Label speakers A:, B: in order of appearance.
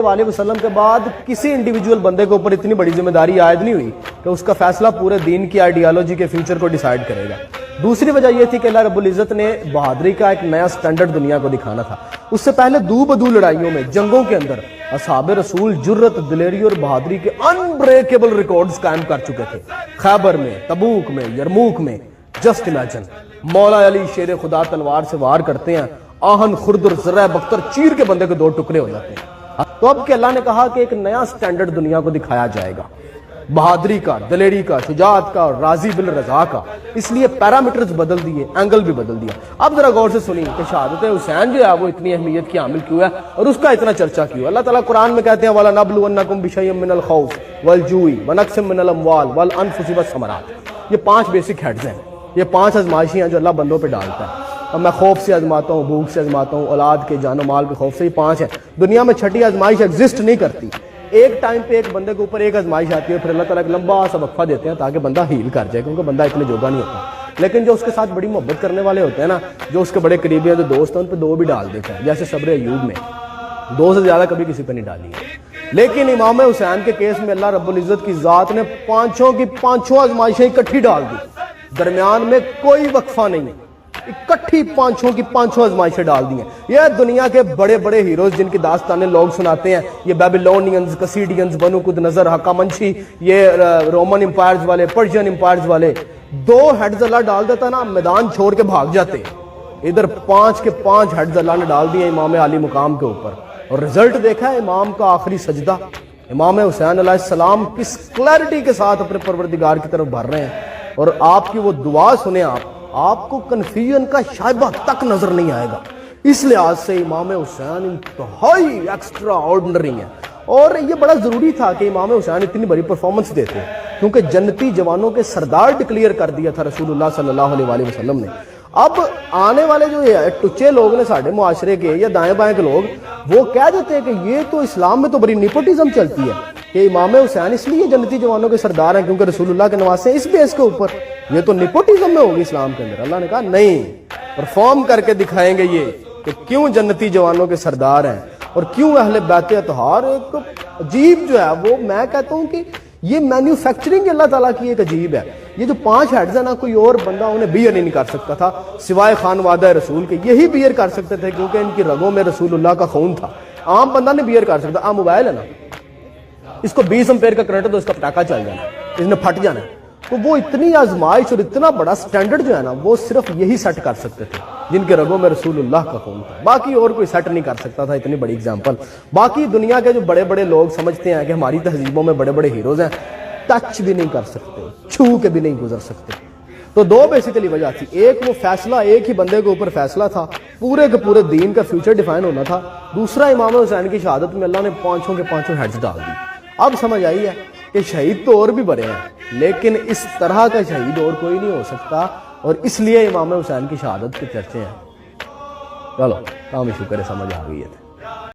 A: علیہ وسلم کے بعد کسی انڈیویجول بندے کے اوپر اتنی بڑی ذمہ داری عائد نہیں ہوئی کہ اس کا فیصلہ پورے دین کی آئیڈیالوجی کے فیوچر کو ڈیسائیڈ کرے گا۔ دوسری وجہ یہ تھی کہ اللہ رب العزت نے بہادری کا ایک نیا سٹینڈرڈ دنیا کو دکھانا تھا۔ اس سے پہلے دو بدو لڑائیوں میں، جنگوں کے اندر اصحاب رسول جرت، دلیری اور بہادری کے انبریکیبل ریکارڈز قائم کر چکے تھے۔ خیبر میں، تبوک میں، یرموک میں، جسٹ امیجن، مولا علی شیر خدا تلوار سے وار کرتے ہیں، آہن خردر ذرہ بختر چیر کے بندے کے دو ٹکڑے ہو جاتے ہیں۔ تو اب کہ اللہ نے کہا کہ ایک نیا سٹینڈرڈ دنیا کو دکھایا جائے گا، بہادری کا، دلیری کا، شجاعت کا اور راضی بالرضا کا۔ اس لیے پیرامیٹرز بدل دیے، اینگل بھی بدل دیا۔ اب ذرا غور سے سنیں کہ شہادت حسین جو ہے وہ اتنی اہمیت کی حامل کیوں ہے اور اس کا اتنا چرچا کیوں ہے۔ اللہ تعالیٰ قرآن میں کہتے ہیں وَلَنَبْلُوَنَّكُمْ بِشَيْءٍ مِّنَ الْخَوْفِ وَالْجُوعِ وَنَقْصٍ مِّنَ الْأَمْوَالِ وَالْأَنفُسِ وَالثَّمَرَاتِ۔ یہ 5 بیسک ہیڈز ہیں، یہ 5 آزمائشیں ہیں جو اللہ بندوں پہ ڈالتا ہے۔ اب میں خوف سے آزماتا ہوں، بھوک سے آزماتا ہوں، اولاد کے جان و مال کے خوف سے، یہ 5 ہیں۔ دنیا میں 6ٹھی آزمائش ایگزسٹ نہیں کرتی۔ ایک ٹائم پہ ایک بندے کے اوپر ایک آزمائش آتی ہے، پھر اللہ تعالیٰ ایک لمبا سا وقفہ دیتے ہیں تاکہ بندہ ہیل کر جائے، کیونکہ بندہ اتنے جوگا نہیں ہوتا۔ لیکن جو اس کے ساتھ بڑی محبت کرنے والے ہوتے ہیں نا، جو اس کے بڑے قریبی ہیں، جو دوست ہیں، ان پہ 2 بھی ڈال دیتے ہیں، جیسے صبر ایوب میں 2 سے زیادہ کبھی کسی پہ نہیں ڈالی ہے۔ لیکن امام حسین کے کیس میں اللہ رب العزت کی ذات نے 5 کی 5 آزمائشیں اکٹھی ڈال دی، درمیان میں کوئی وقفہ نہیں، اکٹھی 5 کی 5 آزمائشیں ڈال دی ہیں۔ یہ دنیا کے بڑے بڑے ہیروز جن کی داستانیں لوگ سناتے ہیں، یہ بیبیلونینز، کسیڈینز، بنو قد نظر، ہخامنشی، یہ رومن امپائرز والے، پرشین امپائرز والے، 2 ہیڈز اللہ ڈال دیتا نا، میدان چھوڑ کے بھاگ جاتے۔ ادھر 5 کے 5 ہیڈز اللہ نے ڈال دیے امام علی مقام کے اوپر، اور رزلٹ دیکھا ہے امام کا آخری سجدہ۔ امام حسین علیہ السلام کس کلیئرٹی کے ساتھ اپنے پروردگار کی طرف بڑھ رہے ہیں، اور آپ کی وہ دعا سنیں، آپ کو کنفیوژن کا شائبہ تک نظر نہیں آئے گا۔ اس لحاظ سے امام حسین انتہائی ایکسٹرا آرڈنری ہیں، اور یہ بڑا ضروری تھا کہ امام حسین اتنی بڑی پرفارمنس دیتے ہیں، کیونکہ جنتی جوانوں کے سردار ڈکلیئر کر دیا تھا رسول اللہ صلی اللہ علیہ وسلم نے۔ اب آنے والے جو ٹچے لوگ نے ساڑھے معاشرے کے یا دائیں بائیں کے لوگ، وہ کہہ دیتے ہیں کہ یہ تو اسلام میں تو بڑی نیپوٹزم چلتی ہے کہ امام حسین اس لیے جنتی جوانوں کے سردار ہیں کیونکہ رسول اللہ کے نواسے ہیں، اس بیس کے اوپر یہ تو نیپوٹزم میں ہوگی اسلام کے اندر۔ اللہ نے کہا نہیں، پرفارم کر کے دکھائیں گے یہ کہ کیوں جنتی جوانوں کے سردار ہیں، اور کیوں اہل بیت اطہار ایک عجیب جو ہے، وہ میں کہتا ہوں کہ یہ مینوفیکچرنگ اللہ تعالیٰ کی ایک عجیب ہے۔ یہ جو 5 ہیڈز ہیں نا، کوئی اور بندہ انہیں بیئر نہیں کر سکتا تھا سوائے خانوادہ رسول کے، یہی بیئر کر سکتے تھے کیونکہ ان کی رگوں میں رسول اللہ کا خون تھا۔ عام بندہ نہیں بیئر کر سکتا۔ عام موبائل ہے نا، اس کو 20 امپیئر کا کرنٹ تو اس کا پٹاخہ چل جانا، اس نے پھٹ جانا۔ تو وہ اتنی آزمائش اور اتنا بڑا سٹینڈرڈ جو ہے نا، وہ صرف یہی سیٹ کر سکتے تھے جن کے رگوں میں رسول اللہ کا خون تھا، باقی اور کوئی سیٹ نہیں کر سکتا تھا اتنی بڑی ایگزامپل۔ باقی دنیا کے جو بڑے بڑے لوگ سمجھتے ہیں کہ ہماری تہذیبوں میں بڑے بڑے ہیروز ہیں، ٹچ بھی نہیں کر سکتے، چھو کے بھی نہیں گزر سکتے۔ تو 2 بیسیکلی وجہ تھی، ایک وہ فیصلہ ایک ہی بندے کے اوپر فیصلہ تھا، پورے کے پورے دین کا فیوچر ڈیفائن ہونا تھا۔ دوسرا امام حسین کی شہادت میں اللہ نے 5 کے 5 ہیڈز ڈال دی۔ اب سمجھ آئی ہے کہ شہید تو اور بھی بڑے ہیں، لیکن اس طرح کا شہید اور کوئی نہیں ہو سکتا، اور اس لیے امام حسین کی شہادت کے چرچے ہیں۔ چلو کام شکر ہے، سمجھ آ گئی ہے۔